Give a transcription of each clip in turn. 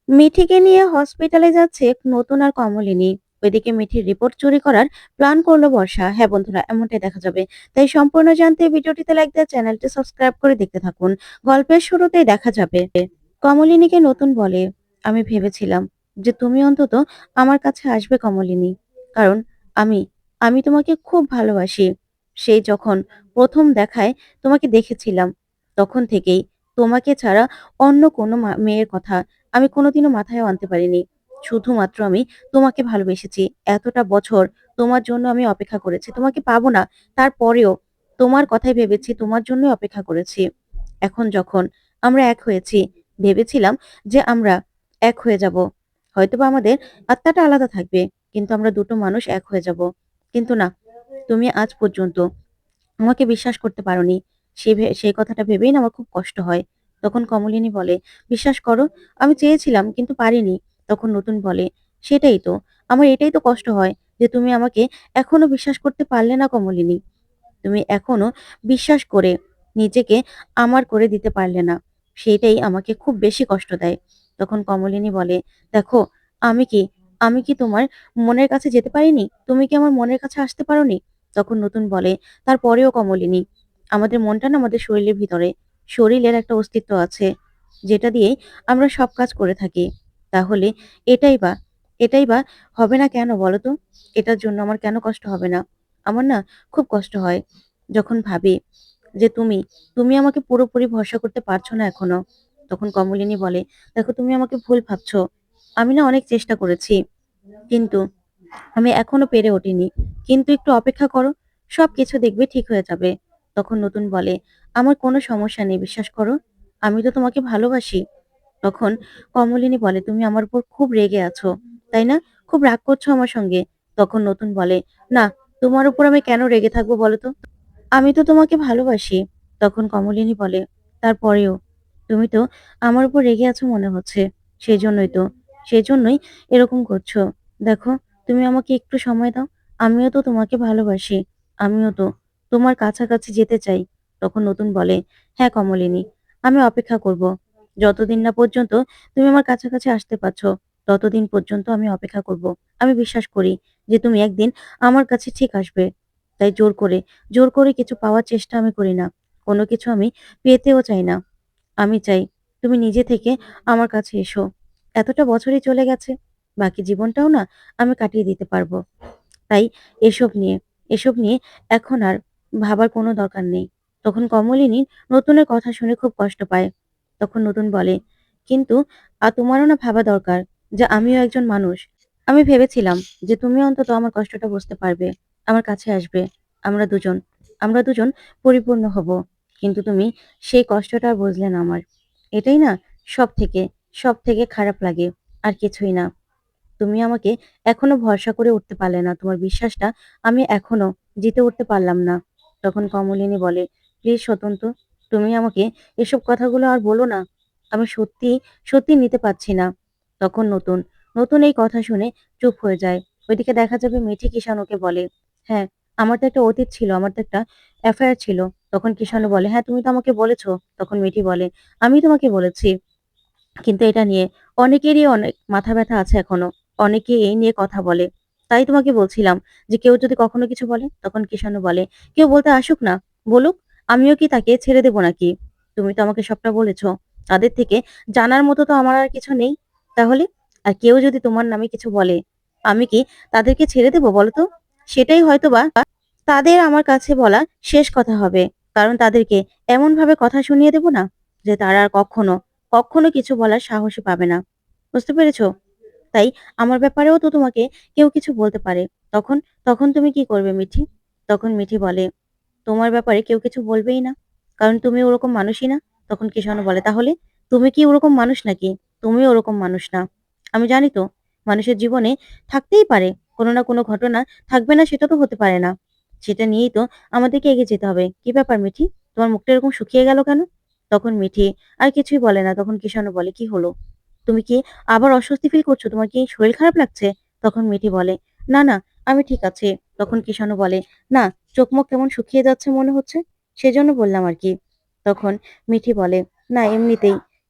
মিঠিকে নিয়ে হসপিটালে যাচ্ছে নতুন আর কমলিনী। ওইদিকে মিঠির রিপোর্ট চুরি করার প্ল্যান করলো বর্ষা। হ্যাঁ বন্ধুরা, এমনটাই দেখা যাবে। তাই সম্পূর্ণ জানতে ভিডিওটিতে লাইক দিয়ে চ্যানেলটি সাবস্ক্রাইব করে দেখতে থাকুন। গল্পের শুরুতেই দেখা যাবে কমলিনীকে নতুন বলে, আমি ভেবেছিলাম যে তুমি অন্তত আমার কাছে আসবে কমলিনী, কারণ আমি আমি তোমাকে খুব ভালোবাসি। সেই যখন প্রথম দেখায় তোমাকে দেখেছিলাম, তখন থেকেই তোমাকে ছাড়া অন্য কোনো মেয়ের কথা আমি কোনোদিনও মাথায়ও আনতে পারিনি। শুধুমাত্র আমি তোমাকে ভালোবেসেছি। এতটা বছর তোমার জন্য আমি অপেক্ষা করেছি। তোমাকে পাবো না, তারপরেও তোমার কথাই ভেবেছি, তোমার জন্যই অপেক্ষা করেছি। এখন যখন আমরা এক হয়েছি, ভেবেছিলাম যে আমরা এক হয়ে যাব। হয়তোবা আমাদের আত্মাটা আলাদা থাকবে, কিন্তু আমরা দুটো মানুষ এক হয়ে যাব। কিন্তু না, তুমি আজ পর্যন্ত আমাকে বিশ্বাস করতে পারোনি। সেই কথাটা ভেবেই না আমার খুব কষ্ট হয়। তখন কমলিনী বলে, "বিশ্বাস করো, আমি চেয়েছিলাম কিন্তু পারিনি।" তখন নতুন বলে, "সেটাই তো, আমার এটাই তো কষ্ট হয় যে তুমি আমাকে এখনো বিশ্বাস করতে পারলে না কমলিনী। তুমি এখনো বিশ্বাস করে নিজেকে আমার করে দিতে পারলে না। সেইটাই আমাকে খুব বেশি কষ্ট দেয়।" তখন কমলিনী বলে, "দেখো, আমি কি আমি কি তোমার মনের কাছে যেতে পারিনি? তুমি কি আমার মনের কাছে আসতে পারোনি?" তখন নতুন বলে, "তারপরেও কমলিনী, আমাদের মনটা না আমাদের শরীরের ভিতরে। শরীরের একটা অস্তিত্ব আছে, যেটা দিয়েই আমরা সব কাজ করে থাকি। তাহলে এটাই বা এটাই বা হবে না কেন বলো তো? এটার জন্য আমার কেন কষ্ট হবে না? আমার না খুব কষ্ট হয় যখন ভাবি যে তুমি আমাকে পুরোপুরি ভরসা করতে পারছো না এখনো।" তখন কমলিনী বলে, "দেখো, তুমি আমাকে ভুল ভাবছো। আমি না অনেক চেষ্টা করেছি। কিন্তু আমি এখনো পেরে ওঠিনি। কিন্তু একটু অপেক্ষা করো। সবকিছু দেখবে ঠিক হয়ে যাবে।" তখন নতুন বলে, "আমার কোনো সমস্যা নেই, বিশ্বাস করো। আমি তো তোমাকে ভালোবাসি।" তখন কমলিনী বলে, "তুমি আমার উপর খুব রেগে আছো, তাই না? খুব রাগ করছো আমার সঙ্গে?" তখন নতুন বলে, "না, তোমার উপর আমি কেন রেগে থাকবো বলো তো? আমি তো তোমাকে ভালোবাসি।" তখন কমলিনী বলে, "তারপরেও তুমি তো আমার উপর রেগে আছো মনে হচ্ছে। সেজন্যই তো, সেজন্যই এরকম করছো। দেখো, তুমি আমাকে একটু সময় দাও। আমিও তো তোমাকে ভালোবাসি। আমিও তো তোমার কাছাকাছি যেতে চাই।" তখন নতুন বলে, "হ্যাঁ কমলিনী, আমি অপেক্ষা করব। যতদিন না পর্যন্ত তুমি আমার কাছাকাছি আসতে পারছো, ততদিন পর্যন্ত আমি অপেক্ষা করব। আমি বিশ্বাস করি যে তুমি একদিন আমার কাছে ঠিক আসবে। তাই জোর করে কিছু পাওয়ার চেষ্টা আমি করি না। কোনো কিছু আমি পেতেও চাই না। আমি চাই তুমি নিজে থেকে আমার কাছে এসো। এতটা বছরই চলে গেছে। বাকি জীবনটাও না আমি কাটিয়ে দিতে পারবো। তাই এসব নিয়ে এসব নিয়ে এখন আর ভাবার কোনো দরকার নেই।" তখন কমলিনী নতুনের কথা শুনে খুব কষ্ট পায়। তখন নতুন বলে, "কিন্তু তোমারও না ভাবা দরকার যে আমিও একজন মানুষ। আমি ভেবেছিলাম যে তুমি অন্তত আমার কষ্টটা বুঝতে পারবে, আমার কাছে আসবে। আমরা দুজন আমরা দুজন পরিপূর্ণ হব। কিন্তু তুমি সেই কষ্টটা আর বুঝলে না আমার। এটাই না সবথেকে, সবথেকে খারাপ লাগে। আর কিছুই না। তুমি আমাকে এখনো ভরসা করে উঠতে পারলে না। তোমার বিশ্বাসটা আমি এখনো জিতে উঠতে পারলাম না।" তখন কমলিনী বলে, "প্লিজ স্বতন্ত্র, তুমি আমাকে এসব কথাগুলো আর বলো না। আমি সত্যি নিতে পারছি না।" তখন নতুন এই কথা শুনে চুপ হয়ে যায়। ওইদিকে দেখা যাবে মিঠি কিষাণুকে বলে, "হ্যাঁ, আমার তো একটা অতীত ছিল, আমার তো একটা অ্যাফেয়ার ছিল।" তখন কিষাণু বলে, "হ্যাঁ, তুমি তো আমাকে বলেছ।" তখন মিঠি বলে, "আমি তোমাকে বলেছি। কিন্তু এটা নিয়ে অনেকেরই অনেক মাথা ব্যাথা আছে এখনো। অনেকে এই নিয়ে কথা বলে। তাই তোমাকে বলছিলাম যে কেউ যদি কখনো কিছু বলে?" তখন কিষাণু বলে, "কেউ বলতে আসুক না, বলুক। আমিও কি তাকে ছেড়ে দেব নাকি? তুমি তো আমাকে সবটা বলেছ। তাদের থেকে জানার মতো তো আমার আর কিছু নেই। তাহলে? আর কেউ যদি তোমার নামে কিছু বলে, আমি কি তাদেরকে ছেড়ে দেব বলো তো? সেটাই হয়তোবা তাদের আমার কাছে বলা শেষ কথা হবে। কারণ তাদেরকে এমনভাবে কথা শুনিয়ে দেব না যে তারা আর কখনো কিছু বলার সাহসই পাবে না। বুঝতে পেরেছো? তাই আমার ব্যাপারেও তো তোমাকে কেউ কিছু বলতে পারে। তখন তখন তুমি কি করবে মিঠি?" তখন মিঠি বলে, "তোমার ব্যাপারে কেউ কিছু বলবেই না। কারণ তুমি ওরকম মানুষই না।" তখন কিষাণু বলে, "তাহলে তুমি কি ওরকম মানুষ নাকি? তুমিও ওরকম মানুষ না। আমি জানি তো, মানুষের জীবনে থাকতেই পারে কোনো না কোনো ঘটনা, থাকবে না সেটা তো হতে পারে না। সেটা নিয়েই তো আমাদেরকে এগিয়ে যেতে হবে। কি ব্যাপার মিঠি? তোমার মুখটা এরকম শুকিয়ে গেল কেন?" তখন মিঠি আর কিছুই বলে না। তখন কিষাণু বলে, "কি হলো? তুমি কি আবার অস্বস্তি ফিল করছো? তোমার কি শরীর খারাপ লাগছে?" তখন মিঠি বলে, "না, না, আমি ঠিক আছি।" তখন কিষাণু বলে, "না, চোখ মুখ কেমন শুকিয়ে যাচ্ছে মনে হচ্ছে। সেজন্য বললাম আরকি।" তখন মিঠি বলে, "না,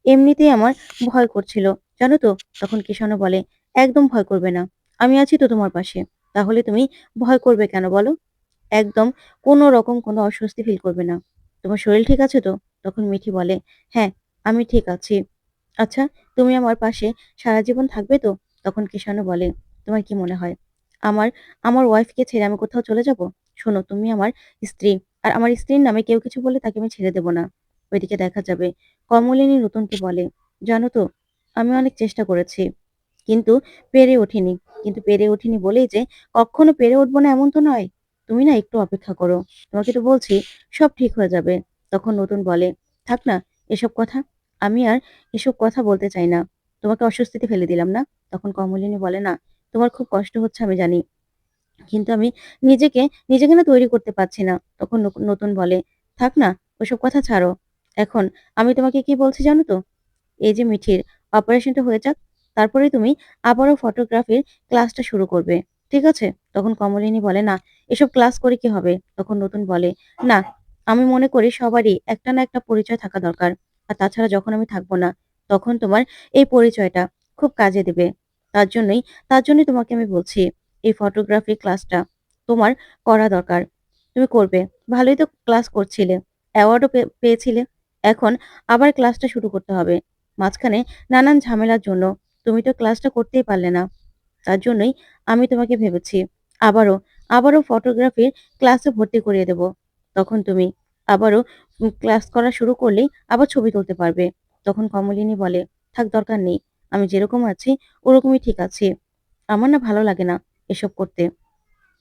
এমনিতেই আমার ভয় করছিল জানো তো? তখন কিষাণও বলে, "একদম ভয় করবে না। আমি আছি তো তোমার পাশে। তাহলে তুমি ভয় করবে কেন বলো? একদম কোনো রকম কোনো অস্বস্তি ফিল করবে না। তোমার শরীর ঠিক আছে তো?" তখন মিঠি বলে, "হ্যাঁ, আমি ঠিক আছি। আচ্ছা, তুমি আমার পাশে সারা জীবন থাকবে তো?" তখন কিষাণও বলে, "তোমার কি মনে হয় আমার আমার ওয়াইফকে ছেড়ে আমি কোথাও চলে যাব? শোনো, তুমি আমার স্ত্রী। আর আমার স্ত্রীর নামে কেউ কিছু বললে তাকে আমি ছেড়ে দেব না।" ওইদিকে দেখা যাবে কমলিনী নতুনকে বলে, "জানো তো, আমি অনেক চেষ্টা করেছি। কিন্তু পেরে উঠিনি। কিন্তু পেরে উঠিনি বলেই যে কখনো পেরে উঠবো না এমন তো নয়। তুমি না একটু অপেক্ষা করো। তোমাকে তো বলছি সব ঠিক হয়ে যাবে।" তখন নতুন বলে, "থাক না এসব কথা। আমি আর এসব কথা বলতে চাই না। তোমাকে অস্বস্তিতে ফেলে দিলাম না?" তখন কমলিনী বলে, "না, তোমার খুব কষ্ট হচ্ছে আমি জানি। কিন্তু আমি নিজেকে, নিজেকে না তৈরি করতে পারছি না।" তখন নতুন বলে, "থাক না, ওসব কথা ছাড়ো। এখন আমি তোমাকে কি বলছি জানো তো? এই যে মিঠির অপারেশনটা হয়ে যাক, তারপরে তুমি আবারও ফটোগ্রাফির ক্লাসটা শুরু করবে। ঠিক আছে?" তখন কমলিনী বলে, "না, এসব ক্লাস করে কি হবে?" তখন নতুন বলে, "না, আমি মনে করি সবারই একটা না একটা পরিচয় থাকা দরকার। আর তাছাড়া যখন আমি থাকবো না, তখন তোমার এই পরিচয়টা খুব কাজে দেবে। তার জন্যই তার জন্যই তোমাকে আমি বলছি, এই ফটোগ্রাফি ক্লাসটা তোমার করা দরকার। তুমি করবে। ভালোই তো ক্লাস করছিলে। অ্যাওয়ার্ডও পেয়েছিলে। এখন আবার ক্লাসটা শুরু করতে হবে। মাঝখানে নানান ঝামেলার জন্য তুমি তো ক্লাসটা করতেই পারলে না। তার জন্যই আমি তোমাকে ভেবেছি আবারও ফটোগ্রাফির ক্লাসে ভর্তি করিয়ে দেব। তখন তুমি আবারও ক্লাস করা শুরু করলেই আবার ছবি তুলতে পারবে।" তখন কমলিনী বলে, "থাক, দরকার নেই। আমি যেরকম আছি ওরকমই ঠিক আছি। আমার না ভালো লাগে না এসব করতে।"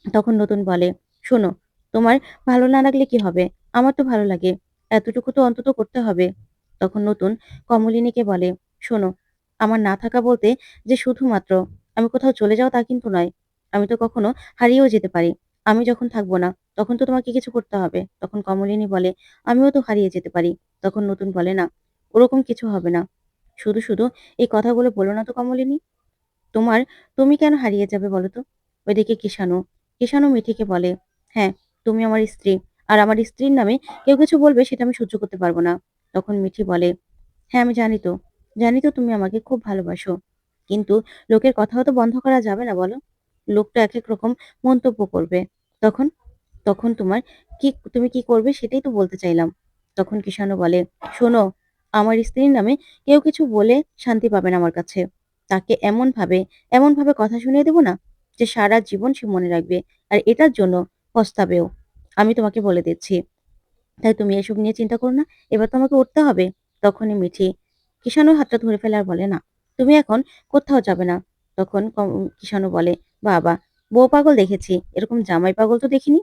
তখন নতুন বলে, "শোনো, তোমার ভালো না লাগলে কি হবে? আমার তো ভালো লাগে। এতটুকু তো অন্তত করতে হবে।" তখন নতুন কমলিনীকে বলে, "শোনো, আমার না থাকা বলতে যে শুধুমাত্র আমি কোথাও চলে যাওয়া তা কিন্তু নয়। আমি তো কখনো হারিয়েও যেতে পারি। আমি যখন থাকবো না, তখন তো তোমাকে কিছু করতে হবে।" তখন কমলিনী বলে, "আমিও তো হারিয়ে যেতে পারি।" তখন নতুন বলে, "না, ওরকম কিছু হবে না। শুধু এই কথাগুলো বলো না তো কমলিনী। তোমার তুমি কেন হারিয়ে যাবে বলো তো?" ওইদিকে কিষাণও মিঠিকে বলে, "হ্যাঁ, তুমি আমার স্ত্রী। আর আমার স্ত্রীর নামে কেউ কিছু বলবে সেটা আমি সহ্য করতে পারব না।" তখন মিঠি বলে, "হ্যাঁ, আমি জানি তো। জানি তো তুমি আমাকে খুব ভালোবাসো। কিন্তু লোকের কথাও তো বন্ধ করা যাবে না বলো? লোক তো একেক রকম মন্তব্য করবে। তখন তখন তুমি কি করবে সেটাই তো বলতে চাইলাম।" তখন কিষাণও বলে, "শোনো, আমার স্ত্রীর নামে কেউ কিছু বলে শান্তি পাবে না আমার কাছে। তাকে এমনভাবে কথা শুনিয়ে দেব না যে সারা জীবন সে মনে রাখবে। আর এটার জন্য পস্তাবেও। আমি তোমাকে বলে দিচ্ছি। তাই তুমি এসব নিয়ে চিন্তা করো না। এবার তো আমাকে উঠতে হবে।" তখনই মিঠি কিষাণুর হাতটা ধরে ফেলে আর বলে, "না, তুমি এখন কোথাও যাবে না।" তখন কিষাণু বলে, "বাবা! বউ পাগল দেখেছি, এরকম জামাই পাগল তো দেখিনি।"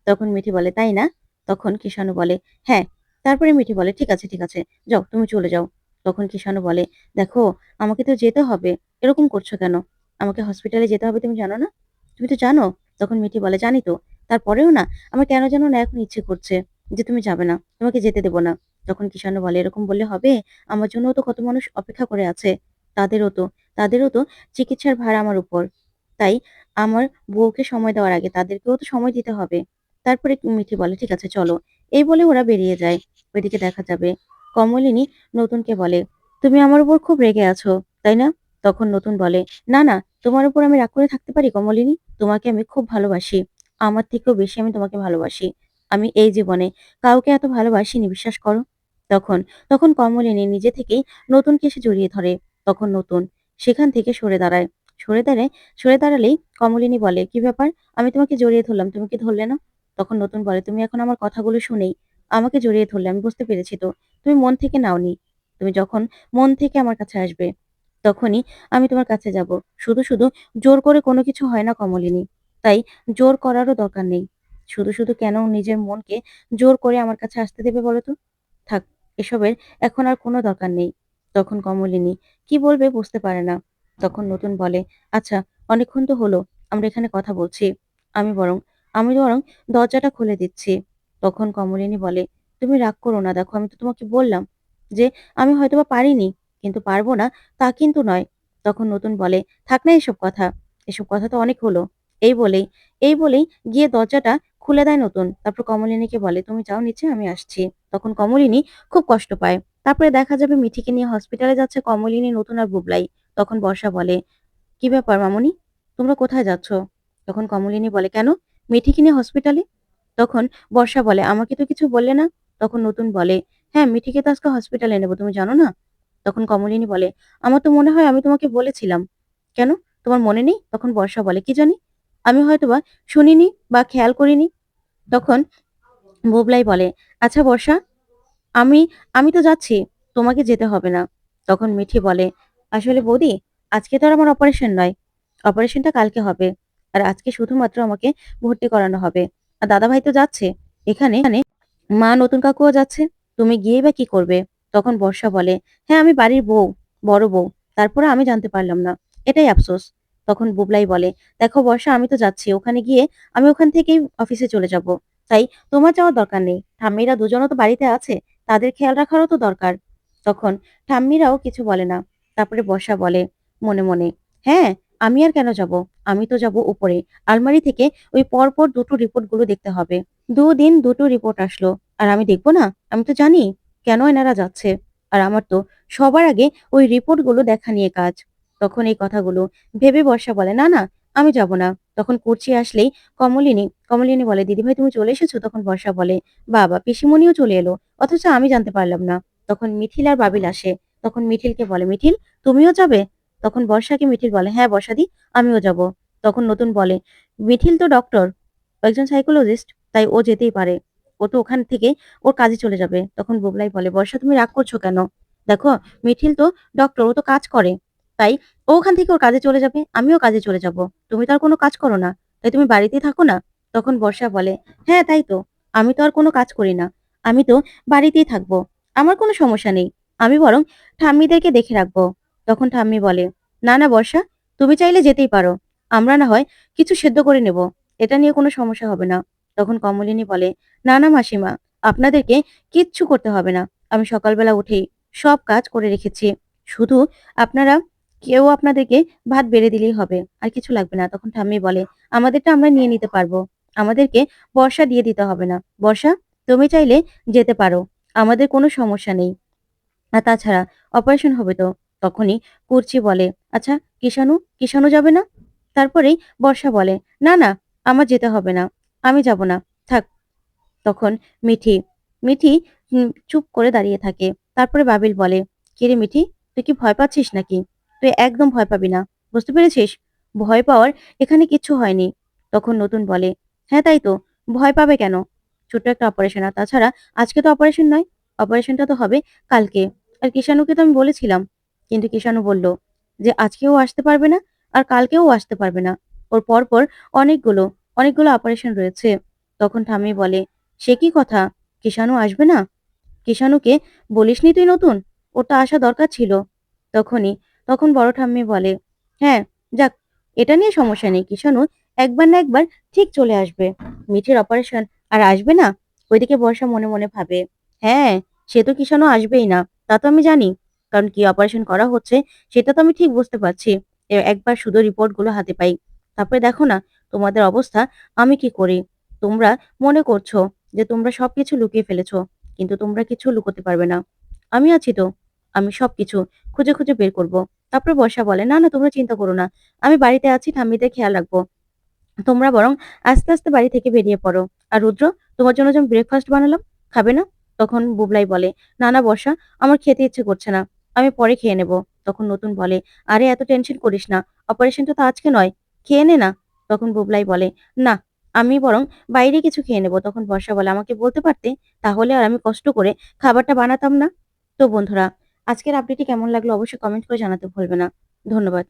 তখন মিঠি বলে, "তাই না?" তখন কিষাণু বলে, "হ্যাঁ।" তারপরে মিঠি বলে, "ঠিক আছে, ঠিক আছে। যাও, তুমি চলে যাও।" তখন কিষাণু বলে, "দেখো, আমাকে তো যেতে হবে। এরকম করছো কেন? আমাকে হসপিটালে যেতে হবে তুমি জানো না? তুমি তো জানো?" তখন মিঠি বলে, "জানি তো। তারপরেও না আমার কেন যেন না এখন ইচ্ছে করছে যে তুমি যাবে না। তোমাকে যেতে দেব না।" তখন কিষাণু বলে, "এরকম বললে হবে? আমার জন্যও তো কত মানুষ অপেক্ষা করে আছে। তাদেরও তো তাদেরও তো চিকিৎসার ভার আমার উপর। তাই আমার বউকে সময় দেওয়ার আগে তাদেরকেও তো সময় দিতে হবে।" তারপরে মিঠি বলে, "ঠিক আছে, চলো।" এই বলে ওরা বেরিয়ে যায়। ওইদিকে দেখা যাবে কমলিনী নতুনকে বলে, "তুমি আমার উপর খুব রেগে আছো, তাই না?" তখন নতুন বলে, "না, না, তোমার উপর আমি রাগ করে থাকতে পারি কমলিনী? তোমাকে আমি খুব ভালোবাসি। আমার থেকেও বেশি আমি তোমাকে ভালোবাসি। আমি এই জীবনে কাউকে এত ভালোবাসিনি, বিশ্বাস করো।" তখন তখন কমলিনী নিজে থেকেই নতুনকে এসে জড়িয়ে ধরে। তখন নতুন সেখান থেকে সরে দাঁড়ায়। সরে দাঁড়ায় সরে দাঁড়ালেই কমলিনী বলে, "কি ব্যাপার? আমি তোমাকে জড়িয়ে ধরলাম, তুমি কি ধরলে না?" তখন নতুন বলে, "তুমি এখন আমার কথাগুলো শুনেই আমাকে জড়িয়ে ধরলে, আমি বুঝতে পেরেছি তো। তুমি মন থেকে নাওনি। তুমি যখন মন থেকে আমার কাছে আসবে, তখনই আমি তোমার কাছে যাব। শুধু জোর করে কোনো কিছু হয় না কমলিনী। তাই জোর করারও দরকার নেই। শুধু কেন নিজের মনকে জোর করে আমার কাছে আসতে দেবে বলো তো? থাক, এসবের এখন আর কোনো দরকার নেই।" তখন কমলিনী কি বলবে বুঝতে পারে না। তখন নতুন বলে, "আচ্ছা, অনেকক্ষণ তো হলো আমরা এখানে কথা বলছি। আমি বরং আমি বরং দরজাটা খুলে দিচ্ছি।" তখন কমলিনী বলে, "তুমি রাগ করো না। দেখো, আমি তো তোমাকে বললাম যে আমি হয়তোবা পারিনি, কিন্তু পারব না তা কিন্তু নয়।" তখন নতুন বলে, "থাক না এসব কথা। এসব কথা তো অনেক হলো।" এই বলেই এই বলেই গিয়ে দরজাটা খুলে দেয় নতুন। তারপর কমলিনীকে বলে, "তুমি যাও নিচে, আমি আসছি।" তখন কমলিনী খুব কষ্ট পায়। তারপরে দেখা যাবে মিঠিকে নিয়ে হসপিটালে যাচ্ছে কমলিনী, নতুন আর বুবলাই। তখন বর্ষা বলে, "কি ব্যাপার মামুনি? তোমরা কোথায় যাচ্ছ?" তখন কমলিনী বলে, "কেন? মিঠিকে নিয়ে হসপিটালে?" তখন বর্ষা বলে, "আমাকে তো কিছু বললে না?" তখন নতুন বলে, "হ্যাঁ, মিঠিকে তো আজকে হসপিটালে নেবো, তুমি জানো না?" তখন কমলিনী বলে, "আমার তো মনে হয় আমি তোমাকে বলেছিলাম।" "কেন? তোমার মনে নেই?" তখন বর্ষা বলে, "কি জানি? আমি হয়তোবা শুনিনি বা খেয়াল করিনি।" তখন বুবলাই বলে, "আচ্ছা বর্ষা, আমি আমি তো যাচ্ছি। তোমাকে যেতে হবে না।" তখন মিঠি বলে, "আসলে বৌদি, আজকে তো আর আমার অপারেশন নয়। অপারেশনটা কালকে হবে। আর আজকে শুধুমাত্র আমাকে ভর্তি করানো হবে। আর দাদাভাই তো যাচ্ছে। এখানে মা নতুন কাকুও যাচ্ছে। তুমি গিয়েই বা কি করবে?" তখন বর্ষা বলে, "হ্যাঁ, আমি বাড়ির বউ, বড় বউ। তারপরে আমি জানতে পারলাম না। এটাই আফসোস।" তখন বুবলাই বলে, "দেখো বর্ষা, আমি তো যাচ্ছি। ওখানে গিয়ে আমি ওখান থেকেই অফিসে চলে যাব। তাই তোমার যাওয়ার দরকার নেই। ঠাম্মিরা দুজনও তো বাড়িতে আছে। তাদের খেয়াল রাখারও তো দরকার।" তখন ঠাম্মিরাও কিছু বলে না। তারপরে বর্ষা বলে মনে, মনে, "হ্যাঁ, আমি আর কেন যাব? আমি তো যাব উপরে। আলমারি থেকে ওই পরপর দুটো রিপোর্টগুলো দেখতে হবে। ২ দিন ২ টো রিপোর্ট আসলো। আর আমি দেখব না? আমি তো জানি কেন এনারা যাচ্ছে। আর আমার তো সবার আগে ওই রিপোর্টগুলো দেখা নিয়ে কাজ।" তখন এই কথাগুলো ভেবে বর্ষা বলে, "না, না, আমি যাব না।" তখন কুর্চি আসলেই কমলিনী বলে, "দিদিভাই তুমি চলে এসেছো?" তখন বর্ষা বলে, "বাবা, পিসিমণিও চলে এলো। অথচ আমি জানতে পারলাম না।" তখন মিঠিল আর বাবিল আসে। তখন মিঠিলকে বলে, "মিঠিল, তুমিও যাবে?" তখন বর্ষাকে মিঠিল বলে, "হ্যাঁ বর্ষাদি, আমিও যাব।" তখন নতুন বলে, "মিঠিল তো ডক্টর, একজন সাইকোলজিস্ট, তাই ও যেতেই পারে। ও তো ওখান থেকে ওর কাজে চলে যাবে।" তখন বুবলাই বলে, "বর্ষা, তুমি রাগ করছো কেন? দেখো, মিঠিল তো ডক্টর, ও তো কাজ করে। তাই ও ওখান থেকে ওর কাজে চলে যাবে, আমিও কাজে চলে যাব। তুমি তো আর কোনো কাজ করো না। তাই তুমি বাড়িতেই থাকো না?" তখন বর্ষা বলে, "হ্যাঁ, তাই তো। আমি তো আর কোনো কাজ করি না। আমি তো বাড়িতেই থাকবো। আমার কোনো সমস্যা নেই। আমি বরং ঠাম্মিদেরকে দেখে রাখবো।" তখন ঠাম্মি বলে, "না, না বর্ষা, তুমি চাইলে যেতেই পারো। আমরা না হয় কিছু সেদ্ধ করে নেব। এটা নিয়ে কোনো সমস্যা হবে না।" তখন কমলিনী বলে, "না, না মাসিমা, আপনাদেরকে কিচ্ছু করতে হবে না। আমি সকালবেলা উঠেই সব কাজ করে রেখেছি। শুধু আপনারা কেউ আপনাদেরকে ভাত বেড়ে দিলেই হবে। আর কিছু লাগবে না।" তখন ঠাম্মি বলে, "আমাদেরটা আমরা নিয়ে নিতে পারবো। আমাদেরকে বর্ষা দিয়ে দিতে হবে না। বর্ষা, তুমি চাইলে যেতে পারো। আমাদের কোনো সমস্যা নেই। আর তাছাড়া অপারেশন হবে তো।" তখনই কুর্চি বলে, "আচ্ছা, কিষাণু যাবে না?" তারপরেই বর্ষা বলে, "না, না, আমার যেতে হবে না। আমি যাব না। থাক।" তখন মিঠি, মিঠি চুপ করে দাঁড়িয়ে থাকে। তারপরে বাবিল বলে, "কিরে মিঠি, তুই কি ভয় পাচ্ছিস নাকি? তুই একদম ভয় পাবি না। বুঝতে পেরেছিস? ভয় পাওয়ার এখানে কিচ্ছু হয়নি।" তখন নতুন বলে, "হ্যাঁ, তাই তো। ভয় পাবে কেন? ছোট্ট একটা অপারেশন। আর তাছাড়া আজকে তো অপারেশন নয়। অপারেশনটা তো হবে কালকে। আর কিষাণুকে তো আমি বলেছিলাম। কিন্তু কিষাণু বলল যে আজকেও আসতে পারবে না, আর কালকেও আসতে পারবে না। ওর পরপর অনেকগুলো, অনেকগুলো অপারেশন রয়েছে।" তখন ঠাম্মি বলে, "সে কি কথা? কিষাণু আসবে না? কিষাণুকে বলিসনি তুই নতুন? ওর তো আসা দরকার ছিল।" তখনই তখন বড় ঠাম্মি বলে, "হ্যাঁ, যাক, এটা নিয়ে সমস্যা নেই। কিষাণু একবার না একবার ঠিক চলে আসবে। মিঠির অপারেশন আর আসবে না?" ওইদিকে বর্ষা মনে, মনে ভাবে, "হ্যাঁ, সে তো কিষাণু আসবেই না। তা তো আমি জানি। কারণ কি অপারেশন করা হচ্ছে সেটা তো আমি ঠিক বুঝতে পারছি। একবার শুধু রিপোর্টগুলো হাতে পাই। তারপরে দেখো না তোমাদের অবস্থা, আমি কি করি? তোমরা মনে করছো যে তোমরা সবকিছু লুকিয়ে ফেলেছো। কিন্তু তোমরা কিছু লুকোতে পারবে না। আমি আছি তো। আমি সবকিছু খুঁজে, খুঁজে বের করব।" তারপরে বর্ষা বলে, "না, না, তোমরা চিন্তা করো না। আমি বাড়িতে আছি, ঠাম্মিদের খেয়াল রাখবো। তোমরা বরং আস্তে, আস্তে বাড়ি থেকে বেরিয়ে পড়ো। আর রুদ্র, তোমার জন্য যে আমি ব্রেকফাস্ট বানালাম, খাবে না?" তখন বুবলাই বলে, "না, না বর্ষা, আমার খেতে ইচ্ছে করছে না। আমি পরে খেয়ে নেব।" তখন নতুন বলে, "আরে এত টেনশন করিস না। অপারেশনটা তো আজকে নয়। খেয়ে নে না।" তখন বুবলাই বলে, "না, আমি বরং বাইরে কিছু খেয়ে নেব।" তখন বর্ষা বলে, "আমাকে বলতে পারতে, তাহলে আর আমি কষ্ট করে খাবারটা বানাতাম না।" তো বন্ধুরা, আজকের আপডেটটি কেমন লাগলো অবশ্যই কমেন্ট করে জানাতে ভুলবে না। ধন্যবাদ।